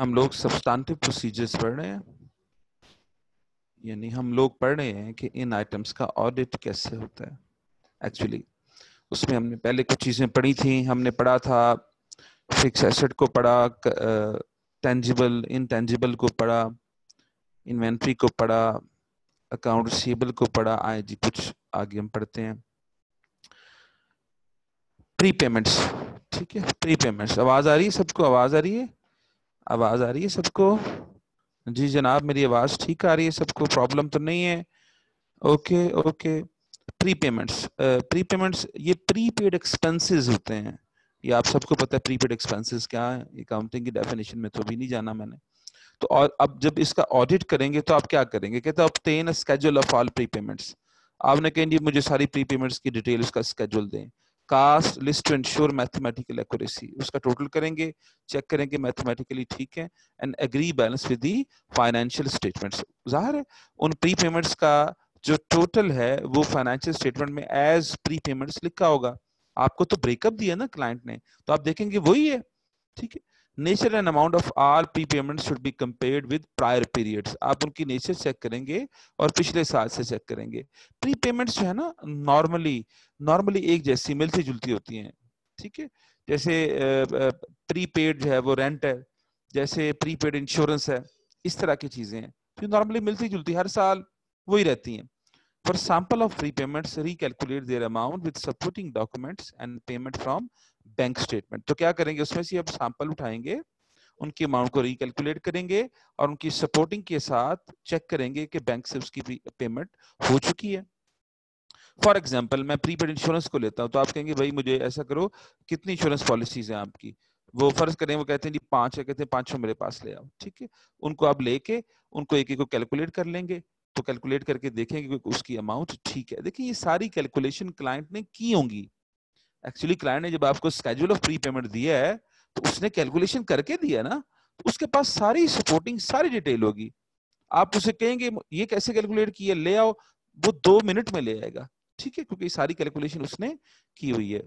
ہم لوگ سبسٹانٹیو پروسیجرز پڑھ رہے ہیں، یعنی ہم لوگ پڑھ رہے ہیں کہ ان آئٹمس کا آڈٹ کیسے ہوتا ہے. ایکچولی اس میں ہم نے پہلے کچھ چیزیں پڑھی تھیں. ہم نے پڑھا تھا فکس ایسٹ کو پڑھا، ٹینجیبل انٹینجیبل کو پڑھا، انوینٹری کو پڑھا، اکاؤنٹ ریسیبل کو پڑھا. آئے جی کچھ آگے ہم پڑھتے ہیں. پری پیمنٹس، ٹھیک ہے. پری پیمنٹس آواز آ رہی ہے سب کو؟ آواز آ رہی ہے؟ آواز آ رہی ہے سب کو؟ جی جناب میری آواز ٹھیک آ رہی ہے سب کو؟ پرابلم تو نہیں ہے؟ Okay okay. Pre payments, pre payments یہ پری پیڈ ایکسپنسز ہوتے ہیں. یہ آپ سب کو پتہ ہے پری پیڈ ایکسپنسز کیا ہے. اکاؤنٹنگ کی ڈیفینیشن میں تو بھی نہیں جانا میں نے. تو اور اب جب اس کا آڈٹ کریں گے تو آپ کیا کریں گے؟ کہتے ہیں obtain a schedule of all prepayments. آپ نے کہیں جی مجھے ساری پری پیمنٹس کی ڈیٹیل اس کا اسکیجول دیں. Cast list to ensure mathematical accuracy, اس کا ٹوٹل کریں گے، چیک کریں گے میتھمیٹیکلی ٹھیک ہے. And agree balance with the financial statements. ظاہر ہے ان پری پیمنٹس کا جو ٹوٹل ہے وہ فائنینشیل اسٹیٹمنٹ میں ایز پری پیمنٹس لکھا ہوگا. آپ کو تو بریک اپ دیا نا کلائنٹ نے، تو آپ دیکھیں گے وہی ہے. ٹھیک ہے. Nature and amount of all prepayments should be compared with prior periods. آپ ان کی نیچر چیک کریں گے اور پچھلے سال سے چیک کریں گے. پری پیمنٹس جو ہے نا نارملی ایک جیسی ملتی جلتی ہوتی ہیں. ٹھیک ہے. جیسے پری پیڈ جو ہے وہ رینٹ ہے، جیسے پری پیڈ انشورنس ہے، اس طرح کی چیزیں ہیں جو نارملی ملتی جلتی ہر سال وہی رہتی ہیں. For sample of prepayments, recalculate their amount with supporting documents and payment from bank statement. تو کیا کریں گے اس میں سے اب سیمپل اٹھائیں گے، ان کی اماؤنٹ کو ریکیلکولیٹ کریں گے اور ان کی سپورٹنگ کے ساتھ چیک کریں گے کہ بینک سے اس کی پیمنٹ ہو چکی ہے. فار ایگزامپل میں پری پیڈ انشورنس کو لیتا ہوں تو آپ کہیں گے بھائی مجھے ایسا کرو کتنی انشورنس پالیسیز ہیں آپ کی. وہ فرض کریں وہ کہتے ہیں جی 5 ہے، کہتے ہیں 5 میرے پاس لے آؤ. ٹھیک ہے. ان کو آپ لے کے ان کو ایک ایک کو کیلکولیٹ کر لیں گے، تو کیلکولیٹ کر کے دیکھیں گے کہ اس کی اماؤنٹ ٹھیک ہے. دیکھیں یہ ساری کیلکولیشن کلائنٹ نے کی ہوں گی. ایکچولی کلائنٹ نے جب آپ کو اسکیجول آف پری پیمنٹ دیا ہے تو اس نے کیلکولیشن کر کے دیا نا، تو اس کے پاس ساری سپورٹنگ ساری ڈیٹیل ہوگی. آپ اسے کہیں گے یہ کیسے کیلکولیٹ کیا، لے آؤ، وہ 2 منٹ میں لے آئے گا. ٹھیک ہے، کیونکہ ساری کیلکولیشن اس نے کی ہوئی ہے.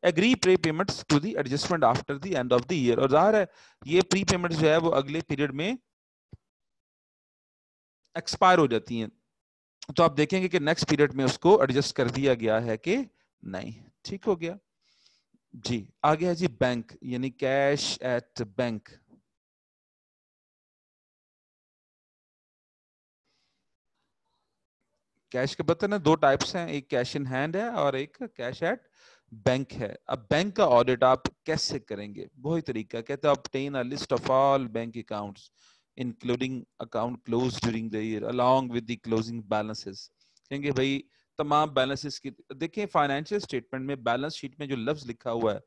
Agree prepayments to the adjustment after the end of the year. اور ظاہر ہے یہ پری پیمنٹ جو ہے وہ اگلے پیریڈ میں ایکسپائر ہو جاتی ہیں، تو آپ دیکھیں گے کہ نیکسٹ پیریڈ میں اس کو ایڈجسٹ کر دیا گیا ہے کہ نہیں. ٹھیک ہو گیا جی. آگے ہے جی بینک، یعنی کیش ایٹ بینک. کیش کے پتہ نا 2 ٹائپس ہیں، ایک کیش ان ہینڈ ہے اور ایک کیش ایٹ بینک ہے. اب بینک کا آڈٹ آپ کیسے کریں گے؟ وہی طریقہ کہتے ہیں obtain a list of all bank accounts including account closed during the year along with the closing balances. کہیں گے بھائی تمام بیلنسز کی دیکھیں فائنینشیل اسٹیٹمنٹ میں بیلنس شیٹ میں جو لفظ لکھا ہوا ہے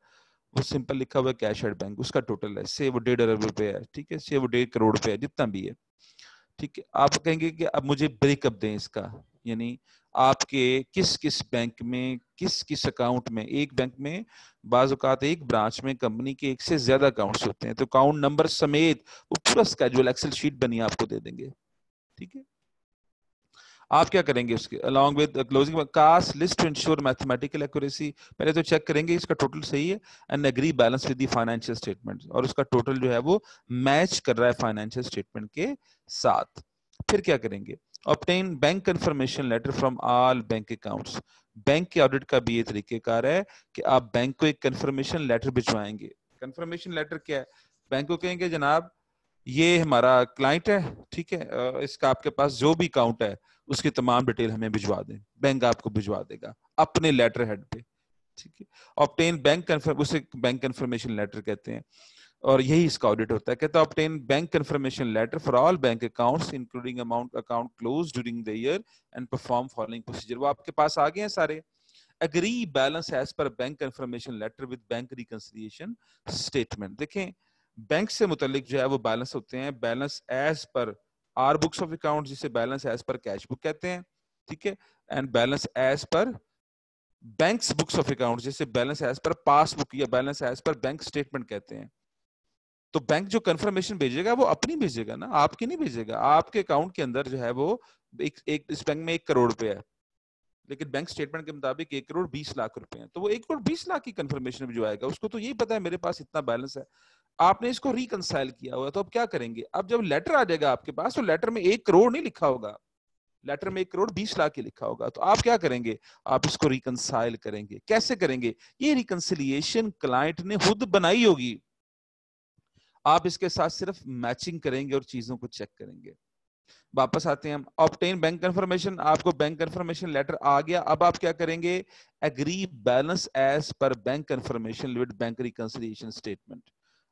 وہ سمپل لکھا ہوا ہے کیش ایٹ بینک. اس کا ٹوٹل ہے سے وہ 1.5 ارب روپے ہے. ٹھیک ہے، سے وہ 1.5 کروڑ روپے ہے، جتنا بھی ہے. ٹھیک ہے. آپ کہیں گے کہ اب مجھے بریک اپ دیں اس کا، یعنی آپ کے کس کس بینک میں کس کس اکاؤنٹ میں. ایک بینک میں بعض اوقات ایک برانچ میں کمپنی کے ایک سے زیادہ اکاؤنٹس ہوتے ہیں، تو اکاؤنٹ نمبر سمیت وہ پورا اسکیجول ایکسل شیٹ بنی آپ کو دے دیں گے. ٹھیک ہے. آپ کیا کریں گے اس کے along with closing cost list to ensure mathematical accuracy. پہلے تو چیک کریں گے اس کا ٹوٹل صحیح ہے and agree balance with the financial statement، اور اس کا ٹوٹل جو ہے وہ میچ کر رہا ہے فائنینشیل اسٹیٹمنٹ کے ساتھ. پھر کیا کریں گے؟ obtain bank confirmation letter from all bank accounts. Bank کے آڈٹ کا بھی یہ طریقہ کار ہے کہ آپ بینک کو ایک کنفرمیشن لیٹر بھجوائیں گے. کنفرمیشن لیٹر کیا ہے؟ بینک کو کہیں گے جناب یہ ہمارا کلائنٹ ہے، ٹھیک ہے، اس کا آپ کے پاس جو بھی اکاؤنٹ ہے اس کی تمام ڈیٹیل ہمیں بھجوا دیں. بینک آپ کو بھجوا دے گا اپنے لیٹر ہیڈ پہ. ٹھیک ہے. obtain bank اسے بینک کنفرمیشن لیٹر کہتے ہیں اور یہی اس کا آڈٹ ہوتا ہے. کہتا ہے obtain bank confirmation letter for all bank accounts including account closed during the year and perform following procedure. وہ آپ کے پاس آ گئے ہیں سارے. agree balance as per bank confirmation letter with bank reconciliation statement. دیکھیں بینک سے متعلق جو ہے وہ بیلنس ہوتے ہیں balance as per our books of account, جسے balance as per cash book کہتے ہیں. ٹھیک ہے. And balance as per banks books of account, جسے balance as per pass book یا balance as per bank statement کہتے ہیں. تو بینک جو کنفرمیشن بھیجے گا وہ اپنی بھیجے گا نا، آپ کی نہیں بھیجے گا. آپ کے اکاؤنٹ کے اندر جو ہے وہ اس بینک میں 1 کروڑ روپے ہے، لیکن بینک اسٹیٹمنٹ کے مطابق 1 کروڑ 20 لاکھ روپے ہیں، تو وہ 1 کروڑ 20 لاکھ کی کنفرمیشن بھجوائے گا. اس کو تو یہی پتا ہے میرے پاس اتنا بیلنس ہے. آپ نے اس کو ریکنسائل کیا ہوا, تو اب کیا کریں گے؟ اب جب لیٹر آ جائے گا آپ کے پاس, تو لیٹر میں 1 کروڑ نہیں لکھا ہوگا, لیٹر میں 1 کروڑ 20 لاکھ لکھا ہوگا. تو آپ کیا کریں گے؟ آپ اس کو ریکنسائل کریں گے. کیسے کریں گے؟ یہ ریکنسیلیشن کلائنٹ نے خود بنائی ہوگی, آپ اس کے ساتھ صرف میچنگ کریں گے اور چیزوں کو چیک کریں گے. واپس آتے ہیں ہم. obtain بینک کنفرمیشن, آپ کو بینک کنفرمیشن لیٹر آ گیا. اب آپ کیا کریں گے؟ Agree balance as per bank confirmation with bank reconciliation statement.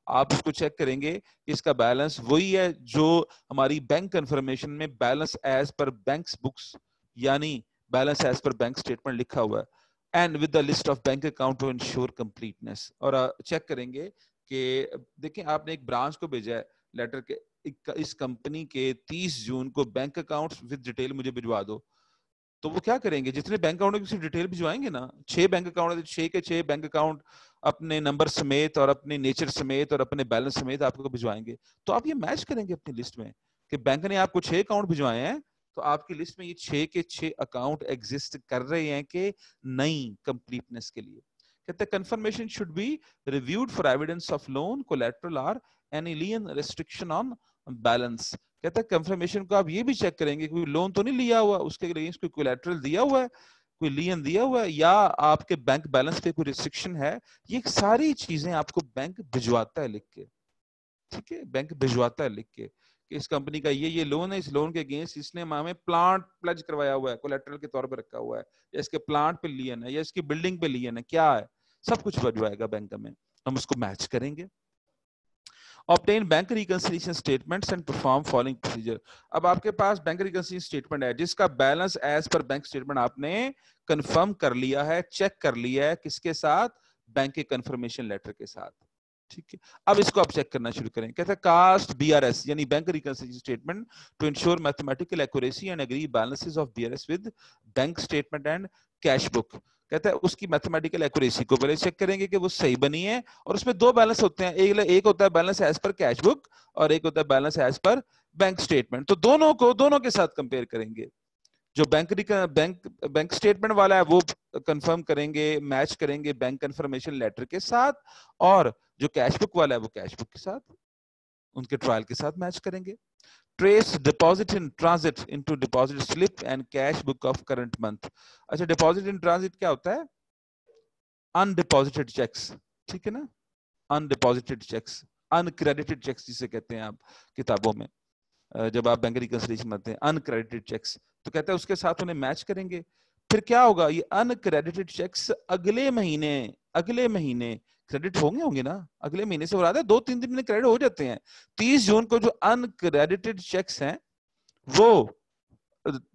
آپ اس کو چیک کریں گے کہ اس کا بیلنس وہی ہے جو ہماری بینک کنفرمیشن میں balance as per banks books یعنی balance as per bank statement لکھا ہوا ہے. And with the list of bank account to ensure completeness. اور چیک کریں گے کہ دیکھیں آپ نے ایک برانچ کو بھیجا ہے لیٹر کے, اس کمپنی کے 30 جون کو بینک اکاؤنٹ ود ڈیٹیل مجھے بھجوا دو. تو وہ کیا کریں گے؟ جتنے بینک اکاؤنٹ کی ڈیٹیل بھجوائیں گے نا, 6 بینک اکاؤنٹ, 6 کے 6 بینک اکاؤنٹ اپنے نمبر سمیت اور اپنے نیچر سمیت اور اپنے بیلنس سمیت آپ کو بھجوائیں گے. تو آپ یہ میچ کریں گے اپنی لسٹ میں کہ بینک نے آپ کو 6 اکاؤنٹ بھجوائے ہیں, تو آپ کی لسٹ میں یہ 6 کے 6 اکاؤنٹ ایگزسٹ کر رہے ہیں کہ نہیں کمپلیٹنس کے لیے. کہتے ہیں confirmation should be reviewed for evidence of loan collateral اور any lien restriction on balance. کہتا ہے کنفرمیشن کو آپ یہ بھی چیک کریں گے کوئی لون تو نہیں لیا ہوا, اس کے لیے کوئی کولیٹرل دیا ہوا ہے, کوئی لین دیا ہوا ہے, یا آپ کے بینک بیلنس پہ کوئی ریسٹرکشن ہے. یہ ساری چیزیں آپ کو بینک بھجواتا ہے لکھ کے. ٹھیک ہے, بینک بھجواتا ہے لکھ کے کہ اس کمپنی کا یہ لون ہے, اس لون کے اگینسٹ اس نے ہمیں پلانٹ پلج کروایا ہوا ہے, کولیٹرل کے طور پہ رکھا ہوا ہے, یا اس کے پلانٹ پہ لین ہے, یا اس کی بلڈنگ پہ لین ہے, کیا ہے, سب کچھ بھجوائے گا بینک میں. ہم اس کو میچ کریں گے. obtain bank reconciliation statements and perform following procedure. اب آپ کے پاس بینک ریکنسیلیشن اسٹیٹمنٹ ہے جس کا balance as per bank statement آپ نے کنفرم کر لیا ہے, چیک کر لیا ہے, کس کے ساتھ؟ بینک کے کنفرمیشن لیٹر کے ساتھ. ٹھیک ہے, اب اس کو آپ چیک کرنا شروع کریں. کہتے ہیں کاسٹ بی آر ایس یعنی bank reconciliation statement to ensure mathematical accuracy and agree balances of B R S with bank statement and cash book. کہتا ہے اس کی میتھمیٹیکل ایکوریسی کو پہلے چیک کریں گے کہ وہ صحیح بنی ہے, اور اس میں 2 بیلنس ہوتے ہیں, ایک ہوتا ہے بیلنس ایز پر کیش بک اور ایک ہوتا ہے balance as per bank statement. تو دونوں کے ساتھ کمپیئر کریں گے. جو بینک اسٹیٹمنٹ والا ہے وہ کنفرم کریں گے, میچ کریں گے بینک کنفرمیشن لیٹر کے ساتھ, اور جو کیش بک والا ہے وہ کیش بک کے ساتھ, ان کے ٹرائل کے ساتھ میچ کریں گے. Trace deposit in transit into deposit slip and cash book of current month. اچھا, deposit in transit کیا ہوتا ہے؟ undeposited checks. ٹھیک ہے نا, undeposited checks, uncredited checks جسے کہتے ہیں آپ کتابوں میں جب آپ بینک ریکنسیلیشن کرتے ہیں, uncredited checks. تو کہتے ہیں اس کے ساتھ انہیں میچ کریں گے. پھر کیا ہوگا؟ یہ uncredited checks اگلے مہینے کریڈٹ ہوں گے نا, اگلے مہینے سے مراد ہے 2-3 دن میں کریڈٹ ہو جاتے ہیں. 30 جون کو جو uncredited checks ہیں وہ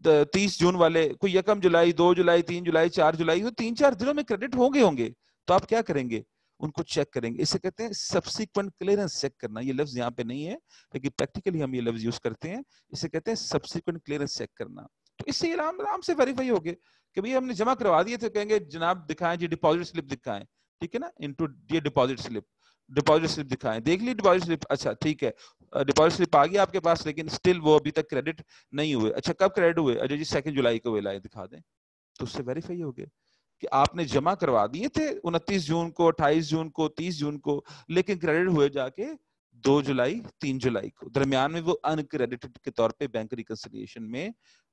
30 جون والے کوئی 1 جولائی 2 جولائی 3 جولائی 4 جولائی 3-4 دنوں میں کریڈٹ ہوں گے. تو آپ کیا کریں گے؟ ان کو چیک کریں گے. اسے کہتے ہیں سبسیکوینٹ کلیئرنس چیک کرنا. یہ لفظ یہاں پہ نہیں ہے لیکن پریکٹیکلی ہم یہ لفظ یوز کرتے ہیں. اسے کہتے ہیں سبسیکوینٹ کلیئرنس چیک کرنا. تو اس سے آرام سے ویریفائی ہوگے کہ بھئی ہم نے جمع کروا دیے تھے, کہیں گے جناب دکھائیں جی ڈپازٹ سلپ دکھائیں. ٹھیک ہے نا, انٹو یہ ڈپازٹ سلپ دکھائیں, دیکھ لی ڈپازٹ سلپ, اچھا ٹھیک ہے ڈپازٹ سلپ آ گیا آپ کے پاس, لیکن اسٹل وہ ابھی تک کریڈٹ نہیں ہوئے. اچھا کب کریڈٹ ہوئے؟ اچھا جی 2 جولائی کو وہ لائے دکھا دیں. تو اس سے ویریفائی ہو گئے کہ آپ نے جمع کروا دیے تھے 29 جون کو, 28 جون کو, 30 جون کو, لیکن کریڈٹ ہوئے جا کے 2 جولائی 3 جولائی کو. درمیان میں وہ انکریڈٹڈ کے طور پہ بینک ریکنسیلیشن میں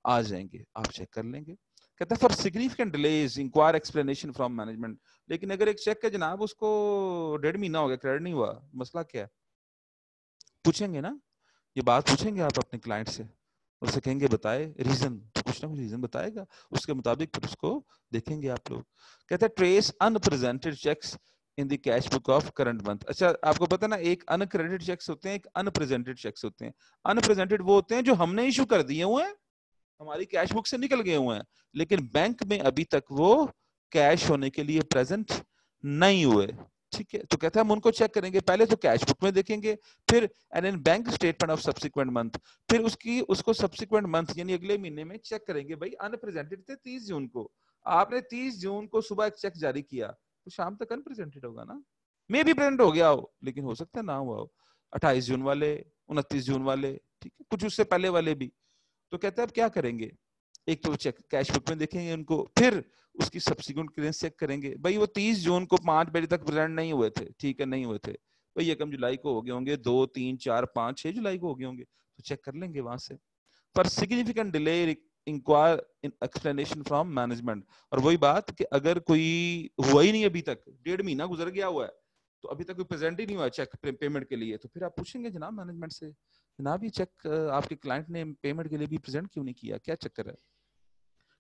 آ جائیں گے, آپ چیک کر لیں گے. کہتا ہے for significant delays enquire explanation from management. لیکن اگر ایک چیک ہے جناب اس کو 1.5 مہینہ ہو گیا کریڈٹ نہیں ہوا, مسئلہ کیا ہے؟ پوچھیں گے نا, یہ بات پوچھیں گے آپ اپنے کلائنٹ سے, اور سے کہیں گے بتائے ریزن, کچھ نہ کچھ ریزن بتائے گا, اس کے مطابق پھر اس کو دیکھیں گے آپ لوگ. کہتے ہیں trace unpresented cheques in the cash book of current month. اچھا آپ کو پتا نا, ایک انکریڈٹڈ چیکس ہوتے ہیں, ایک انپریزنٹڈ چیکس ہوتے ہیں. انپریزنٹڈ وہ ہوتے ہیں جو ہم نے ایشو کر دیے ہوئے ہیں, ہماری کیش بک سے نکل گئے ہوئے ہیں, لیکن بینک میں ابھی تک وہ کیش ہونے کے لیے پریزنٹ نہیں ہوئے. ٹھیک ہے, تو کہتے ہیں ہم ان کو چیک کریں گے. پہلے تو کیش بک میں دیکھیں گے, پھر bank statement of subsequent month, پھر اس کو سبسیکوینٹ منتھ یعنی اگلے مہینے میں چیک کریں گے. بھائی انپریزنٹڈ تھے 30 جون کو, آپ نے 30 جون کو صبح ایک چیک جاری کیا, تو شام تک انپریزنٹڈ ہوگا نا, میں بھی پریزنٹ ہو گیا ہو لیکن ہو سکتا ہے نہ ہوا ہو. 28 جون والے, 29 جون والے, ٹھیک ہے, کچھ اس سے پہلے والے بھی. تو کہتے ہیں اب کیا کریں گے, ایک تو چیک کیش بک میں دیکھیں گے ان کو, پھر اس کی سبسیکوینٹ کلیئرنس چیک کریں گے. بھائی وہ 30 جون کو 5 بجے تک پریزنٹ نہیں ہوئے تھے, ٹھیک ہے نہیں ہوئے تھے, بھائی 1 جولائی کو ہو گئے ہوں گے, 2, 3, 4, 5, 6 جولائی کو ہو گئے ہوں گے, تو چیک کر لیں گے وہاں سے. پر significant delay inquire explanation from management. اور وہی بات کہ اگر کوئی ہوا ہی نہیں ابھی تک, 1.5 مہینہ گزر گیا ہوا ہے, تو ابھی تک کوئی پریزنٹ ہی نہیں ہوا چیک پیمنٹ کے لیے, تو پھر آپ پوچھیں گے جناب مینجمنٹ سے, جناب یہ چیک آپ کے کلائنٹ نے پیمنٹ کے لیے بھی پریزنٹ کیوں نہیں کیا, کیا چکر ہے.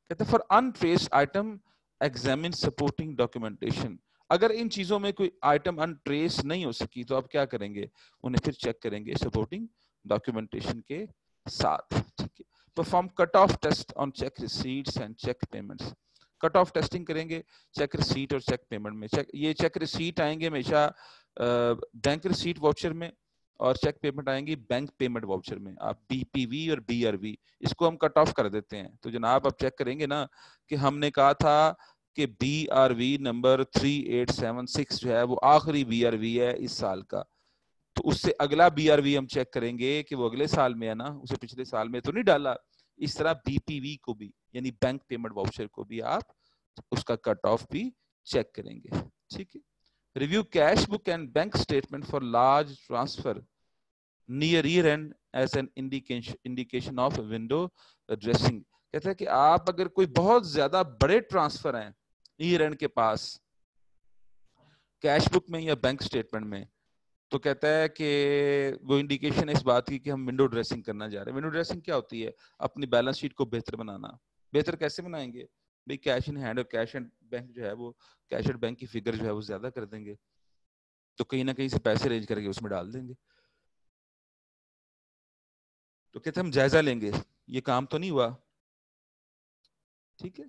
کہتے ہیں for untraced item examine supporting documentation. اگر ان چیزوں میں کوئی آئٹم انٹریس نہیں ہو سکی تو آپ کیا کریں گے, انہیں پھر چیک کریں گے سپورٹنگ ڈاکیومنٹیشن کے ساتھ. ٹھیک ہے. Perform cut off test on cheque receipts and cheque payments. Cut off testing کریں گے چیک ریسیٹ اور چیک پیمنٹ میں. یہ چیک ریسیٹ آئیں گے ہمیشہ بینک ریسیٹ واؤچر میں, اور چیک پیمنٹ آئیں گی بینک پیمنٹ واؤچر میں. آپ بی پی وی اور بی آر وی اس کو ہم کٹ آف کر دیتے ہیں. تو جناب آپ چیک کریں گے نا کہ ہم نے کہا تھا کہ بی آر وی نمبر 3876 جو ہے وہ آخری بی آر وی ہے اس سال کا, تو اس سے اگلا بی آر وی ہم چیک کریں گے کہ وہ اگلے سال میں ہے نا, اسے پچھلے سال میں تو نہیں ڈالا. اس طرح بی پی وی کو بھی یعنی بینک پیمنٹ واؤچر کو بھی آپ اس کا کٹ آف بھی چیک کریں گے. ٹھیک ہے. Review cash book and bank statement for large transfer near year end as an indication of window dressing. کہتا ہے کہ آپ اگر کوئی بہت زیادہ بڑے ٹرانسفر ہیں ایئر اینڈ کے پاس کیش بک میں یا بینک اسٹیٹمنٹ میں, تو کہتا ہے کہ وہ انڈیکیشن اس بات کی کہ ہم ونڈو ڈریسنگ کرنا جا رہے ہیں. ونڈو ڈریسنگ کیا ہوتی ہے؟ اپنی بیلنس شیٹ کو بہتر بنانا. بہتر کیسے بنائیں گے بھائی؟ کیش ان ہینڈ اور کیش اینڈ بینک جو ہے وہ کیش اینڈ بینک کی فگر جو ہے وہ زیادہ کر دیں گے, تو کہیں نہ کہیں سے پیسے ارینج کر کے اس میں ڈال دیں گے. تو کہتے ہم جائزہ لیں گے یہ کام تو نہیں ہوا. ٹھیک ہے.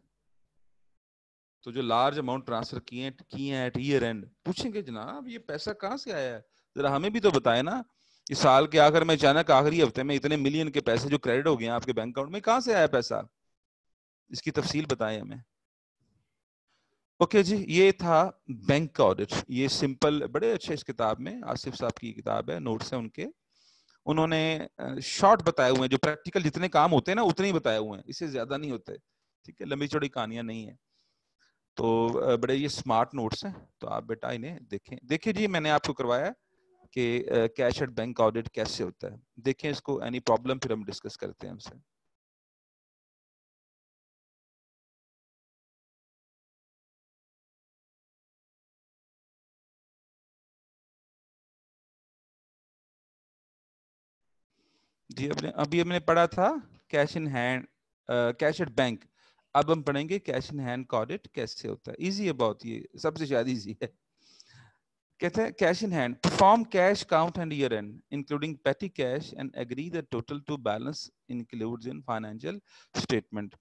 تو جو لارج اماؤنٹ ٹرانسفر کیے ہیں ایٹ ایئر اینڈ, پوچھیں گے جناب یہ پیسہ کہاں سے آیا ہے, ذرا ہمیں بھی تو بتائیں نا. اس سال کے آخر میں اچانک آخری ہفتے میں اتنے ملین کے پیسے جو کریڈٹ ہو گئے ہیں آپ کے بینک اکاؤنٹ میں, کہاں سے آیا پیسہ, اس کی تفصیل بتائیں ہمیں. اوکے جی, یہ تھا بینک کا آڈٹ. یہ سمپل بڑے اچھے اس کتاب میں, آصف صاحب کی کتاب ہے, نوٹس ہیں ان کے, انہوں نے شارٹ بتائے ہوئے ہیں, جو پریکٹیکل جتنے کام ہوتے ہیں نا اتنے ہی بتائے ہوئے ہیں, اس سے زیادہ نہیں ہوتے. ٹھیک ہے. لمبی چوڑی کہانیاں نہیں ہیں. تو بڑے یہ سمارٹ نوٹس ہیں, تو آپ بیٹا انہیں دیکھیں. دیکھیں جی میں نے آپ کو کروایا کہ کیش ایٹ بینک آڈٹ کیسے ہوتا ہے, دیکھیں اس کو. اینی پرابلم پھر ہم ڈسکس کرتے ہیں ہم سے. جی ابھی ہم نے پڑھا تھا cash in hand, cash at bank. اب ہم پڑھیں گے کیش ان ہینڈ کا آڈٹ کیسے ہوتا ہے. ایزی ہے بہت, یہ سب سے زیادہ ایزی ہے. کہتے ہیں cash in hand perform cash count and year end including petty cash and agree the total to balance includes in financial statement.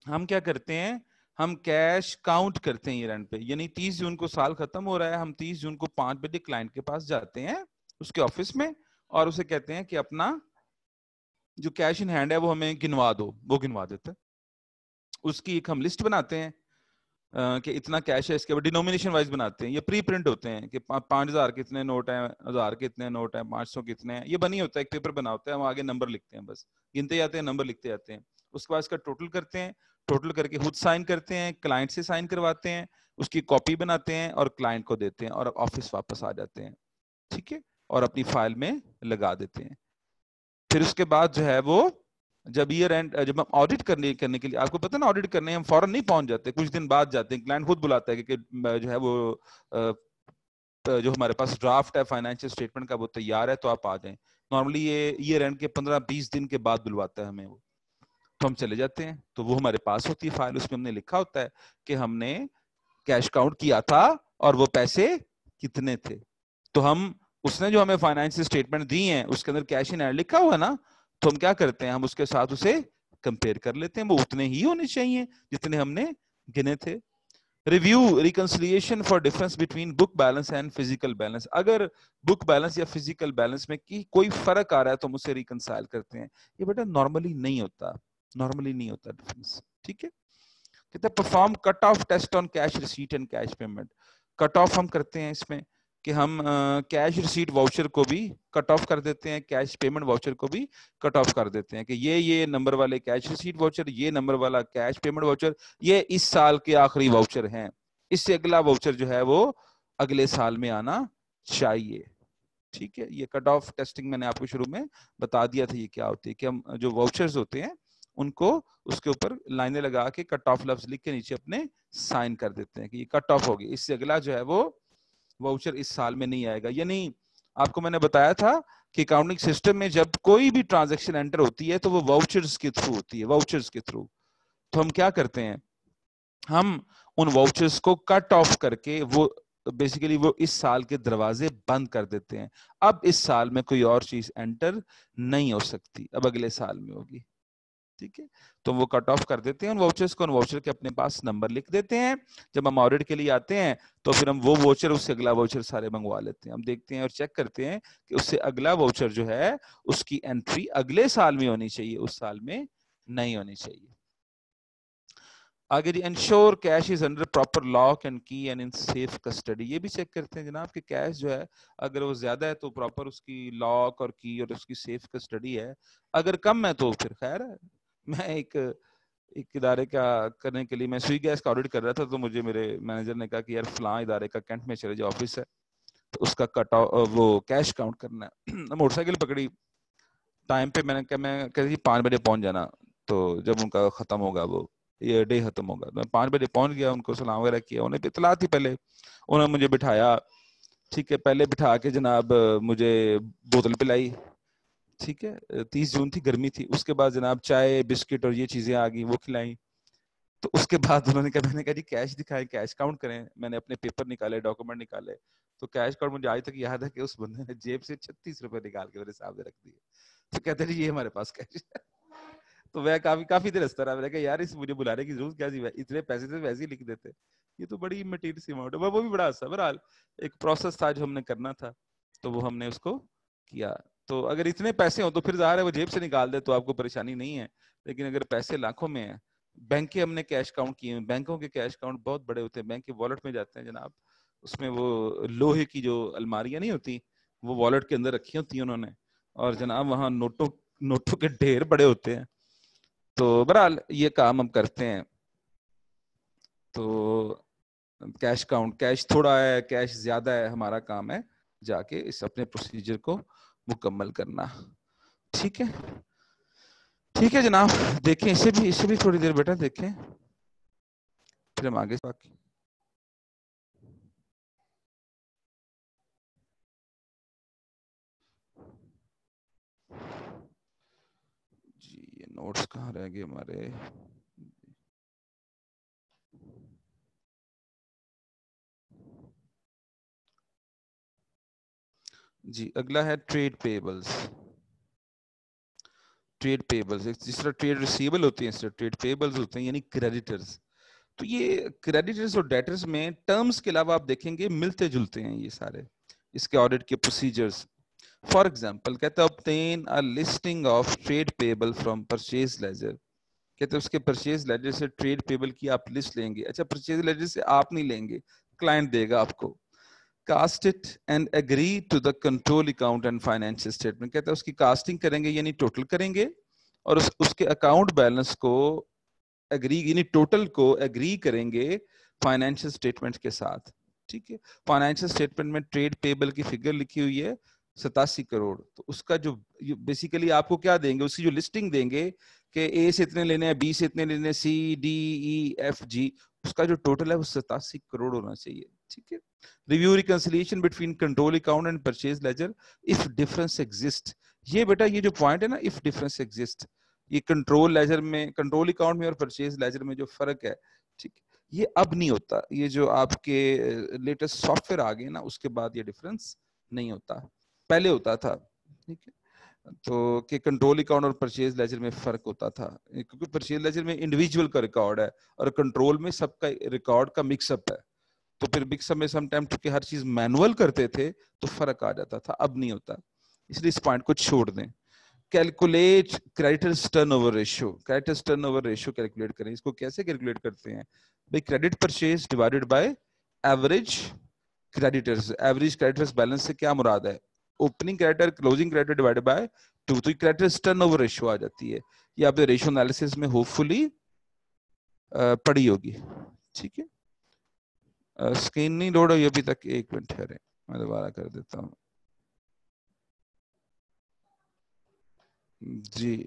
ہم کیا کرتے ہیں, ہم کیش کاؤنٹ کرتے ہیں ایئر اینڈ پہ, یعنی 30 جون کو سال ختم ہو رہا ہے, ہم 30 جون کو 5 بجے کلائنٹ کے پاس جاتے ہیں اس کے آفس میں, اور اسے کہتے ہیں کہ اپنا جو کیش ان ہینڈ ہے وہ ہمیں گنوا دو. وہ گنوا دیتے ہیں. اس کی ایک ہم لسٹ بناتے ہیں کہ اتنا کیش ہے, اس کے بعد ڈینومینیشن وائز بناتے ہیں. یہ پری پرنٹ ہوتے ہیں کہ 5000 کے اتنے نوٹ ہیں, 1000 کے اتنے نوٹ ہیں, 500 کے اتنے ہیں. یہ بنی ہوتا ہے, ایک پیپر بنا ہوتا ہے, ہم آگے نمبر لکھتے ہیں, بس گنتے جاتے ہیں, نمبر لکھتے جاتے ہیں. اس کے بعد اس کا ٹوٹل کرتے ہیں, ٹوٹل کر کے خود سائن کرتے ہیں, کلائنٹ سے سائن کرواتے ہیں, اس کی کاپی بناتے ہیں اور کلائنٹ کو دیتے ہیں, اور آفس واپس آ جاتے ہیں. ٹھیک ہے. اور اپنی فائل میں لگا دیتے ہیں. پھر اس کے بعد جو ہے وہ جب ایئر اینڈ, جب ہم آڈٹ کرنے کے لیے, آپ کو پتہ نا آڈٹ کرنے ہم فوراً نہیں پہنچ جاتے, کچھ دن بعد جاتے ہیں. کلائنٹ خود بلاتا ہے کہ جو ہے وہ جو ہمارے پاس ڈرافٹ ہے فائنینشیل اسٹیٹمنٹ کا وہ تیار ہے, تو آپ آ جائیں. نارملی یہ ایئر اینڈ کے 15-20 دن کے بعد بلواتا ہے ہمیں وہ, تو ہم چلے جاتے ہیں. تو وہ ہمارے پاس ہوتی ہے فائل, اس میں ہم نے لکھا ہوتا ہے کہ ہم نے کیش کاؤنٹ کیا تھا اور وہ پیسے کتنے تھے. تو ہم اس نے جو ہمیں فائنینشیل اسٹیٹمنٹ دی ہیں اس کے اندر کیش ان ہینڈ لکھا ہوا نا, تو ہم کیا کرتے ہیں, ہم اس کے ساتھ اسے کمپیئر کر لیتے ہیں. وہ اتنے ہی ہونے چاہیے جتنے ہم نے گنے تھے. Review reconciliation for difference between book balance and physical balance. اگر بک بیلنس یا فزیکل بیلنس میں کوئی فرق آ رہا ہے تو ہم اسے ریکنسائل کرتے ہیں. یہ بیٹا نارملی نہیں ہوتا, نارملی نہیں ہوتا ڈفرنس. ٹھیک ہے. کہتے ہیں perform cut off test on cash receipt and cash payment. Cut off ہم کرتے ہیں اس میں کہ ہم کیش ریسیٹ واؤچر کو بھی کٹ آف کر دیتے ہیں, کیش پیمنٹ واؤچر کو بھی کٹ آف کر دیتے ہیں کہ یہ نمبر والے کیش ریسیٹ واؤچر, یہ نمبر والا کیش پیمنٹ واؤچر, یہ اس سال کے آخری واؤچر ہیں. اس سے اگلا واؤچر جو ہے وہ اگلے سال میں آنا چاہیے. ٹھیک ہے, یہ کٹ آف ٹیسٹنگ میں نے آپ کو شروع میں بتا دیا تھا یہ کیا ہوتی ہے, کہ ہم جو واؤچرز ہوتے ہیں ان کو اس کے اوپر لائنیں لگا کے کٹ آف لفظ لکھ کے نیچے اپنے سائن کر دیتے ہیں کہ یہ کٹ آف ہوگی, اس سے اگلا جو ہے وہ واؤچر اس سال میں نہیں آئے گا. یعنی آپ کو میں نے بتایا تھا کہ اکاؤنٹنگ سسٹم میں جب کوئی بھی ٹرانزیکشن انٹر ہوتی ہے تو وہ واؤچرز کے تھرو ہوتی ہے, واؤچرز کے تھرو. تو ہم کیا کرتے ہیں, ہم ان واؤچرز کو کٹ آف کر کے وہ بیسیکلی وہ اس سال کے دروازے بند کر دیتے ہیں. اب اس سال میں کوئی اور چیز انٹر نہیں ہو سکتی, اب اگلے سال میں ہوگی. ٹھیک ہے, تو وہ کٹ آف کر دیتے ہیں ان واؤچرز کو, ان واؤچر کے اپنے پاس نمبر لکھ دیتے ہیں. جب ہم آڈٹ کے لیے آتے ہیں تو پھر ہم وہ واؤچر اس سے اگلا واؤچر سارے منگوا لیتے ہیں. ہم دیکھتے ہیں اور چیک کرتے ہیں کہ اس سے اگلا واؤچر جو ہے اس کی انٹری اگلے سال میں ہونی چاہیے, اس سال میں نہیں ہونی چاہیے. آگے جی, ensure cash is under proper lock and key and in safe custody. یہ بھی چیک کرتے ہیں جناب کہ کیش جو ہے اگر وہ زیادہ ہے تو پراپر اس کی لاک اور کی اور اس کی سیف کسٹڈی ہے, اگر کم ہے تو پھر خیر ہے. میں ایک ادارے کا کرنے کے لیے میں سوئی گیس کا آڈٹ کر رہا تھا, تو مجھے میرے مینیجر نے کہا کہ یار فلاں ادارے کا کینٹ میں چلے جاؤ آفس ہے, تو اس کا کٹ وہ کیش کاؤنٹ کرنا ہے. موٹر سائیکل پکڑی ٹائم پہ, میں نے کہا میں کہہ جی 5 بجے پہنچ جانا, تو جب ان کا ختم ہوگا وہ یہ ڈے ختم ہوگا, میں 5 بجے پہنچ گیا, ان کو سلام وغیرہ کیا, انہیں اطلاع تھی پہلے, انہوں نے مجھے بٹھایا. ٹھیک ہے, پہلے بٹھا کے جناب مجھے بوتل پلائی. ٹھیک ہے, 30 جون تھی, گرمی تھی. اس کے بعد جناب چائے بسکٹ اور یہ چیزیں آ گئی, وہ کھلائیں. تو اس کے بعد انہوں نے کہا, میں نے کہا جی کیش دکھائیں, کیش کاؤنٹ کریں. میں نے اپنے پیپر نکالے, ڈاکومنٹ نکالے, تو کیش کاؤنٹ مجھے آج تک یاد ہے کہ اس بندے نے جیب سے 36 روپے نکال کے میرے سامنے رکھ دیے. تو کہتے ہیں جی یہ ہمارے پاس کیش ہے. تو میں کافی دیر ہنستا رہا, میں نے کہا یار اس مجھے بلانے کی ضرورت کیا تھی, اتنے پیسے سے ویسے ہی لکھ دیتے, یہ تو بڑی مٹیریل سی اماؤنٹ ہے. وہ بھی بڑا ہنسا. بہرحال ایک پروسیس تھا جو ہم نے کرنا تھا, تو وہ ہم نے اس کو کیا. تو اگر اتنے پیسے ہوں تو پھر ظاہر ہے وہ جیب سے نکال دے تو آپ کو پریشانی نہیں ہے, لیکن اگر پیسے لاکھوں میں ہیں, بینک کے ہم نے کیش کاؤنٹ کیے ہیں, بینکوں کے کیش کاؤنٹ بہت بڑے ہوتے ہیں. بینک کے والٹ میں جاتے ہیں جناب, اس میں وہ لوہے کی جو الماریاں نہیں ہوتی, وہ والٹ کے اندر رکھی ہوتی ہیں انہوں نے, اور جناب وہاں نوٹوں کے ڈھیر بڑے ہوتے ہیں. تو بہرحال یہ کام ہم کرتے ہیں. تو کیش کاؤنٹ, کیش تھوڑا ہے کیش زیادہ ہے, ہمارا کام ہے جا کے اس اپنے پروسیجر کو مکمل کرنا. ٹھیک ہے, ٹھیک ہے جناب, دیکھیں اسے بھی تھوڑی دیر بیٹا دیکھیں, پھر ہم آگے باقی. جی یہ نوٹس کہاں رہ گئے ہمارے. جی اگلا ہے ٹریڈ پیبلز. ٹریڈ پیبلز جس طرح ٹریڈ ریسیبل ہوتی ہیں اس طرح ٹریڈ پیبلز ہوتے ہیں, یعنی کریڈیٹرز. تو یہ کریڈیٹرز اور ڈیٹرز میں ٹرمز کے علاوہ آپ دیکھیں گے ملتے جلتے ہیں یہ سارے, اس کے آڈٹ کے پروسیجرز. فار ایگزامپل کہتا ہے obtain a listing of trade payable from purchase ledger. کہتے ہیں اس کے پرچیز لیجر سے ٹریڈ پیبل کی آپ لسٹ لیں گے. اچھا پرچیز لیجر سے آپ نہیں لیں گے, کلائنٹ دے گا آپ کو. Cast it and agree to the control account and financial statement. کہتے ہیں اس کی کاسٹنگ کریں گے یعنی ٹوٹل کریں گے, اور اس کے اکاؤنٹ بیلنس کو اگری یعنی ٹوٹل کو اگری کریں گے فائنینشیل اسٹیٹمنٹ کے ساتھ. ٹھیک ہے, فائنینشیل اسٹیٹمنٹ میں ٹریڈ پیبل کی فگر لکھی ہوئی ہے 87 کروڑ. تو اس کا جو بیسیکلی آپ کو کیا دیں گے, اس کی جو لسٹنگ دیں گے کہ اے سے اتنے لینے ہیں, بی سے اتنے لینے ہیں, C D E F G, اس کا جو ٹوٹل ہے وہ 87 کروڑ ہونا چاہیے. ٹھیک ہے. Review reconciliation between control account and purchase ledger if difference exist. یہ بیٹا یہ جو پوائنٹ ہے نا, اف ڈفرنس ایگزسٹ, یہ کنٹرول لیجر میں, کنٹرول اکاؤنٹ میں اور پرچیز لیجر میں جو فرق ہے, ٹھیک یہ اب نہیں ہوتا. یہ جو آپ کے لیٹسٹ سافٹ ویئر آ گئے نا اس کے بعد یہ ڈفرنس نہیں ہوتا, پہلے ہوتا تھا. ٹھیک ہے, تو کہ کنٹرول اکاؤنٹ اور پرچیز لیجر میں فرق ہوتا تھا, کیونکہ پرچیز لیجر میں انڈیویجول کا ریکارڈ ہے اور کنٹرول میں سب کا ریکارڈ کا مکس اپ ہے. تو پھر مکس اپ میں سم ٹائم چونکہ ہر چیز مینول کرتے تھے تو فرق آ جاتا تھا, اب نہیں ہوتا. اس لیے اس پوائنٹ کو چھوڑ دیں. Calculate creditors turn over ratio. Creditors turn over ratio calculate کریں. اس کو کیسے کیلکولیٹ کرتے ہیں بھائی, credit purchase divided by average creditors. Average creditors balance سے کیا مراد ہے, opening creditor closing creditor divided by 2. تو کریڈیٹرز ٹرن اوور ریشو آ جاتی ہے. یہ آپ نے ریشو انالیسس میں ہوپ فلی پڑھی ہوگی. ٹھیک ہے, اسکرین نہیں لوڈ ہوئی ابھی تک, 1 منٹ ٹھہرے. میں دوبارہ کر دیتا ہوں جی.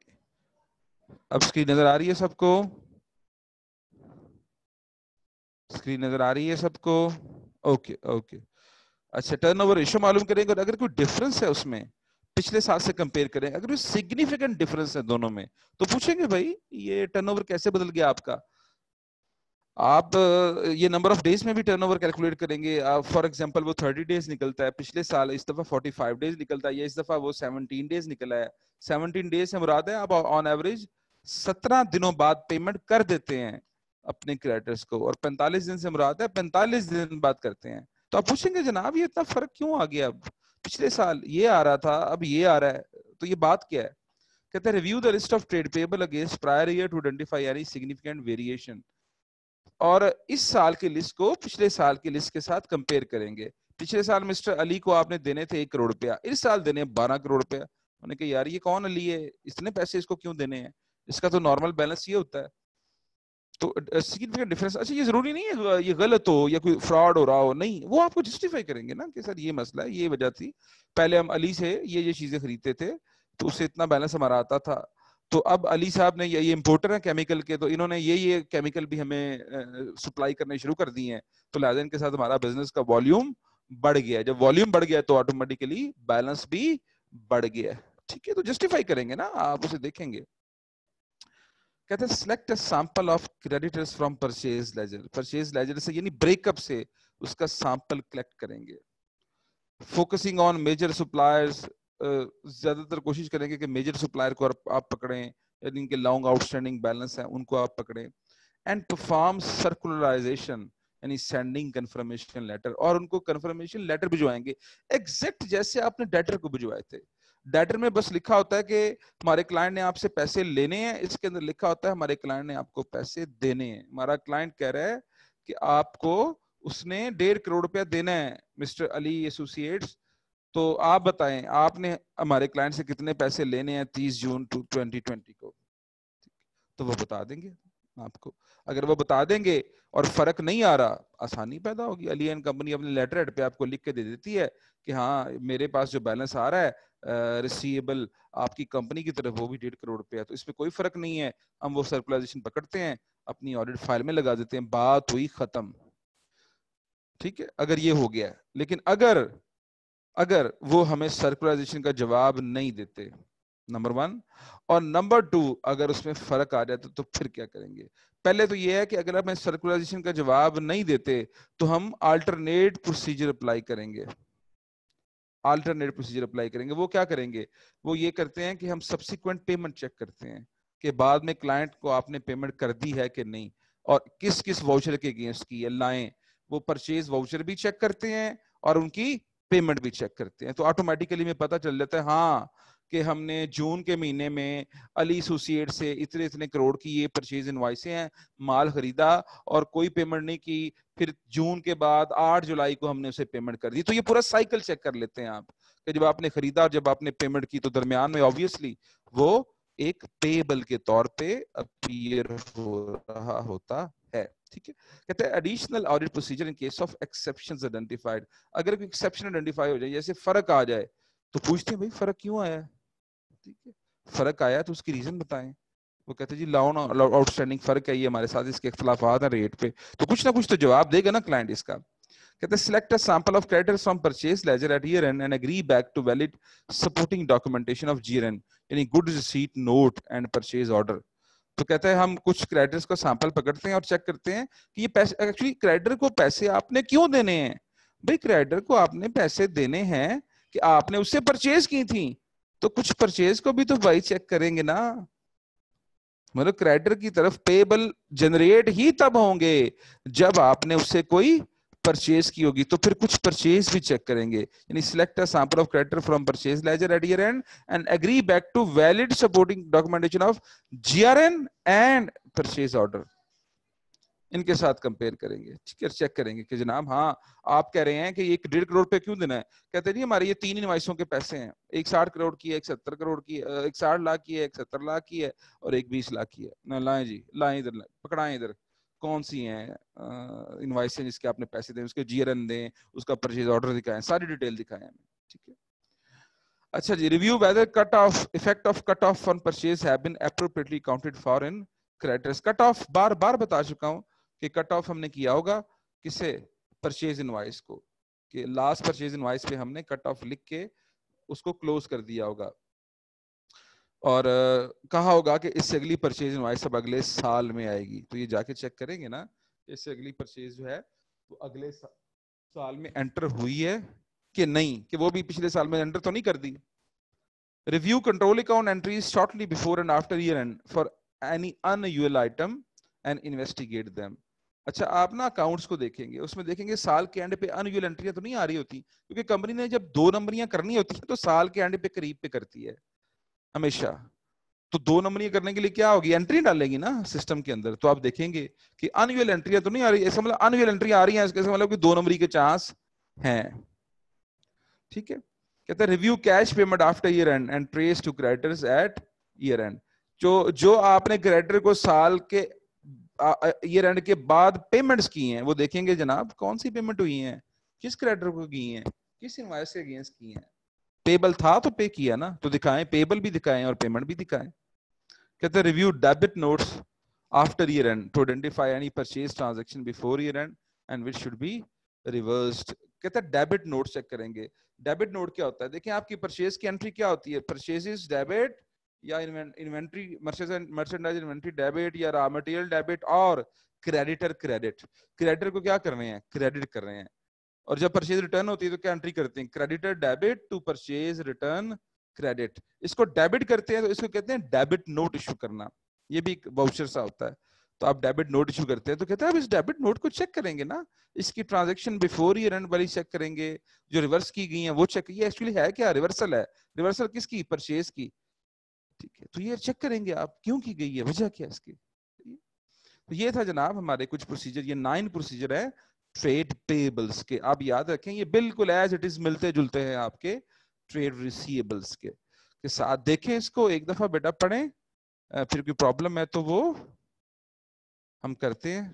اب اسکرین نظر آ رہی ہے سب کو؟ اسکرین نظر آ رہی ہے سب کو؟ Okay okay. اچھا ٹرن اوور ریشو معلوم کریں گے اور اگر کوئی ڈفرنس ہے اس میں پچھلے سال سے کمپیئر کریں, اگر کوئی سگنیفیکنٹ ڈفرنس ہے دونوں میں تو پوچھیں گے بھائی یہ ٹرن اوور کیسے بدل گیا آپ کا. آپ یہ نمبر آف ڈیز میں بھی ٹرن اوور کیلکولیٹ کریں گے. فار ایگزامپل وہ 30 ڈیز نکلتا ہے, پچھلے سال اس دفعہ 45 ڈیز نکلتا ہے, یا اس دفعہ وہ 17 ڈیز نکلا ہے. 17 ڈیز سے مراد ہے آپ آن ایوریج 17 دنوں بعد پیمنٹ کر دیتے ہیں اپنے کریڈٹرز کو, اور 45 دن سے مراد ہے 45 دن بعد کرتے ہیں. تو آپ پوچھیں گے جناب یہ اتنا فرق کیوں آ گیا, اب پچھلے سال یہ آ رہا تھا اب یہ آ رہا ہے, تو یہ بات کیا ہے؟ کہتے ہیں review the list of trade payable against prior year to identify any significant variation, اور اس سال کی لسٹ کو پچھلے سال کی لسٹ کے ساتھ کمپیئر کریں گے. پچھلے سال مسٹر علی کو آپ نے دینے تھے 1 کروڑ روپیہ, اس سال دینے 12 کروڑ روپیہ. انہوں نے کہا یار یہ کون علی ہے, اتنے پیسے اس کو کیوں دینے ہیں, اس کا تو نارمل بیلنس یہ ہوتا ہے. تو سگنیفیکنٹ ڈفرنس, اچھا یہ ضروری نہیں ہے یہ غلط ہو یا کوئی فراڈ ہو رہا ہو, نہیں, وہ آپ کو جسٹیفائی کریں گے نا کہ سر یہ مسئلہ ہے, یہ وجہ تھی, پہلے ہم علی سے یہ چیزیں خریدتے تھے تو اس سے اتنا بیلنس ہمارا آتا تھا, تو اب علی صاحب نے یہ امپورٹر ہیں کیمیکل کے, تو انہوں نے یہ کیمیکل بھی ہمیں سپلائی کرنے شروع کر دی ہیں, تو لہٰذا ان کے ساتھ ہمارا بزنس کا والیوم بڑھ گیا ہے. جب والیوم بڑھ گیا تو آٹومیٹیکلی بیلنس بھی بڑھ گیا ہے. ٹھیک ہے, تو جسٹیفائی کریں گے نا, آپ اسے دیکھیں گے. کہتے ہیں select a sample of creditors from purchase ledger, purchase ledger سے یعنی بریک اپ سے اس کا سیمپل کلیکٹ کریں گے. فوکسنگ آن میجر سپلائرز, زیادہ تر کوشش کریں گے کہ میجر سپلائر کو آپ پکڑیں, یعنی ان کے لانگ آؤٹ اسٹینڈنگ بیلنس ہیں ان کو آپ پکڑیں. اینڈ پرفارم سرکولرائزیشن یعنی سینڈنگ کنفرمیشن لیٹر, اور ان کو کنفرمیشن لیٹر بھجوائیں گے ایگزیکٹ جیسے آپ نے ڈیٹر کو بھجوائے تھے. ڈیٹر میں بس لکھا ہوتا ہے کہ ہمارے کلائنٹ نے آپ سے پیسے لینے ہیں, اس کے اندر لکھا ہوتا ہے ہمارے کلائنٹ نے آپ کو پیسے دینے ہیں. ہمارا کلائنٹ کہہ رہا ہے کہ آپ کو اس نے 1.5 کروڑ روپیہ دینا ہے مسٹر علی ایسوسیٹس, تو آپ بتائیں آپ نے ہمارے کلائنٹ سے کتنے پیسے لینے ہیں 30 جون 2020 کو, تو وہ بتا دیں گے آپ کو. اگر وہ بتا دیں گے اور فرق نہیں آ رہا, آسانی پیدا ہوگی. علی اینڈ کمپنی اپنے لیٹر ہیڈ پہ آپ کو لکھ کے دے دیتی ہے کہ ہاں میرے پاس جو بیلنس آ رہا ہے ریسیویبل آپ کی کمپنی کی طرف وہ بھی 1.5 کروڑ روپیہ, تو اس میں کوئی فرق نہیں ہے. ہم وہ سرکولائزیشن پکڑتے ہیں اپنی آڈٹ فائل میں لگا دیتے ہیں, بات ہوئی ختم. ٹھیک ہے, اگر یہ ہو گیا. لیکن اگر وہ ہمیں سرکولائزیشن کا جواب نہیں دیتے, نمبر 1, اور نمبر 2 اگر اس میں فرق آ جاتا تو پھر کیا کریں گے؟ پہلے تو یہ ہے کہ اگر ہمیں سرکولائزیشن کا جواب نہیں دیتے تو ہم آلٹرنیٹ پروسیجر اپلائی کریں گے. آلٹرنیٹ پروسیجر اپلائی کریں گے. وہ کیا کریں گے؟ وہ یہ کرتے ہیں کہ ہم سبسیکوینٹ پیمنٹ چیک کرتے ہیں کہ بعد میں کلائنٹ کو آپ نے پیمنٹ کر دی ہے کہ نہیں, اور کس کس واؤچر کے اگینسٹ کی ہے لائیں. وہ پرچیز واؤچر بھی چیک کرتے ہیں اور ان کی پیمنٹ بھی چیک کرتے ہیں, تو آٹومیٹیکلی میں پتہ چل جاتا ہے ہاں کہ ہم نے جون کے مہینے میں علی ایسوسیٹ سے اتنے کروڑ کی یہ پرچیز انوائسیں ہیں, مال خریدا اور کوئی پیمنٹ نہیں کی, پھر جون کے بعد 8 جولائی کو ہم نے اسے پیمنٹ کر دی. تو یہ پورا سائیکل چیک کر لیتے ہیں آپ کہ جب آپ نے خریدا اور جب آپ نے پیمنٹ کی, تو درمیان میں obviously وہ ایک پیبل کے طور پہ اپیئر ہو رہا ہوتا ہے. ٹھیک ہے, کہتے ہیں additional audit procedure in case of exceptions identified, اگر کوئی ایکسیپشن آئیڈینٹیفائی ہو جائے, جیسے فرق آ جائے تو پوچھتے ہیں بھائی فرق کیوں آیا. ٹھیک ہے, فرق آیا تو اس کی ریزن بتائیں. وہ کہتے ہیں جی لاؤن آؤٹ اسٹینڈنگ فرق ہے یہ ہمارے ساتھ, اس کے اختلافات ہیں ریٹ پہ, تو کچھ نہ کچھ تو جواب دے گا نا کلائنٹ اس کا. کہتے ہیں select a sample of creditors from purchase ledger at year end agree back to valid supporting documentation of G N یعنی good receipt note and purchase order. تو کہتے ہیں ہم کچھ کریڈٹرز کا سیمپل پکڑتے ہیں اور چیک کرتے ہیں کہ یہ پیسے ایکچولی کریڈٹر کو پیسے آپ نے کیوں دینے ہیں. بھائی کریڈٹر کو آپ نے پیسے دینے ہیں کہ آپ نے اس سے پرچیز کی تھی, تو کچھ پرچیز کو بھی تو بھائی چیک کریں گے نا. مطلب کریڈٹر کی طرف پیبل جنریٹ ہی تب ہوں گے جب آپ نے اس سے کوئی پرچیز کی ہوگی, تو پھر کچھ پرچیز بھی چیک کریں گے. یعنی select a sample of creditor from purchase ledger at year end and agree back to valid supporting documentation of G R N and purchase order. ان کے ساتھ کمپیئر کریں گے. ٹھیک ہے, چیک کریں گے کہ جناب ہاں آپ کہہ رہے ہیں کہ ایک 1.5 کروڑ پہ کیوں دینا ہے. کہتے ہیں جی ہماری یہ 3 انوائسوں کے پیسے ہیں, ایک 60 کروڑ کی ہے, ایک 70 کروڑ کی ہے, ایک 60 لاکھ کی ہے, ایک 70 لاکھ کی ہے, اور ایک 20 لاکھ کی ہے. لائیں جی, لائیں ادھر, پکڑائیں ادھر, کون سی ہیں انوائس جس کے آپ نے پیسے دیں, اس کے GRN دیں, اس کا پرچیز آرڈر دکھائیں, ساری ڈیٹیل دکھائیں ہمیں. ٹھیک ہے. اچھا جی, review whether cut off effect of cut off on purchase have been appropriately counted for in creditors. Cut off بار بار بتا چکا ہوں کہ کٹ آف ہم نے کیا ہوگا کسے, پرچیز انوائس کو, کہ لاسٹ پرچیز انوائس پہ ہم نے کٹ آف لکھ کے اس کو کلوز کر دیا ہوگا, اور کہا ہوگا کہ اس سے اگلی پرچیز انوائس اب اگلے سال میں آئے گی. تو یہ جا کے چیک کریں گے نا, اس سے اگلی پرچیز جو ہے وہ اگلے سال میں انٹر ہوئی ہے کہ نہیں, کہ وہ بھی پچھلے سال میں انٹر تو نہیں کر دی. Review control account entries shortly before and after year end for any unusual item and investigate them. اچھا آپ نا اکاؤنٹس کو دیکھیں گے, اس میں دیکھیں گے سال کے اینڈ پہ انیوئل انٹریاں تو نہیں آ رہی ہوتی, کیونکہ کمپنی نے جب 2 نمبریاں کرنی ہوتی ہیں تو سال کے اینڈ پہ قریب پہ کرتی ہے ہمیشہ. تو 2 نمبریاں کرنے کے لیے کیا ہوگی, انٹری ڈالے گی نا سسٹم کے اندر. تو آپ دیکھیں گے کہ انیوئل انٹریاں تو نہیں آ رہی, ایسا مطلب انیوئل انٹری آ رہی ہیں, اس کا مطلب کہ 2 نمبری کے چانس ہیں. ٹھیک ہے. کہتا ہے review cash payment after year end and trace to creditors at year end. جو آپ نے کریڈٹر کو سال کے ایئر اینڈ کے بعد پیمنٹس کی ہیں وہ دیکھیں گے جناب کون سی پیمنٹ ہوئی ہیں, کس کریڈٹر کو کی ہیں, کس انوائس کے اگینسٹ کی ہیں. پیبل تھا تو پے کیا نا, تو دکھائیں, پیبل بھی دکھائیں اور پیمنٹ بھی دکھائیں. کہتے ہیں review debit notes after year end to identify any purchase transaction before year end and which should be reversed. کہتا ہے ڈیبٹ نوٹ چیک کریں گے. ڈیبٹ نوٹ کیا ہوتا ہے, دیکھیں آپ کی پرچیز کی انٹری کیا ہوتی ہے, پرچیزز ڈیبٹ یا انوینٹری مرچنڈائز انوینٹری ڈیبٹ یا را مٹیریل ڈیبٹ اور کریڈیٹر کریڈٹ. کریڈیٹر کو کیا کر رہے ہیں, کریڈٹ کر رہے ہیں. اور جب پرچیز ریٹرن ہوتی ہے تو کیا انٹری کرتے ہیں, creditor debit to purchase return credit. اس کو ڈیبٹ کرتے ہیں تو اس کو کہتے ہیں ڈیبٹ نوٹ ایشو کرنا. یہ بھی ایک واؤچر سا ہوتا ہے. تو آپ ڈیبٹ نوٹ ایشو کرتے ہیں تو کہتے ہیں آپ اس ڈیبٹ نوٹ کو چیک کریں گے نا, اس کی ٹرانزیکشن بیفور ایئر اینڈ والی چیک کریں گے, جو ریورس کی گئی ہیں وہ چیک. یہ ایکچولی ہے کیا, ریورسل ہے. ریورسل کس کی, پرچیز کی. ٹھیک ہے. تو یہ چیک کریں گے آپ کیوں کی گئی ہے, وجہ کیا اس کی. تو یہ تھا جناب ہمارے کچھ پروسیجر, یہ 9 پروسیجر ہے ٹریڈ پیبلز کے. آپ یاد رکھیں یہ بالکل ایز اٹ از ملتے جلتے ہیں آپ کے ٹریڈ ریسیبلز کے ساتھ. دیکھیں اس کو ایک دفعہ بیٹا پڑھیں, پھر کوئی پرابلم ہے تو وہ ہم کرتے ہیں.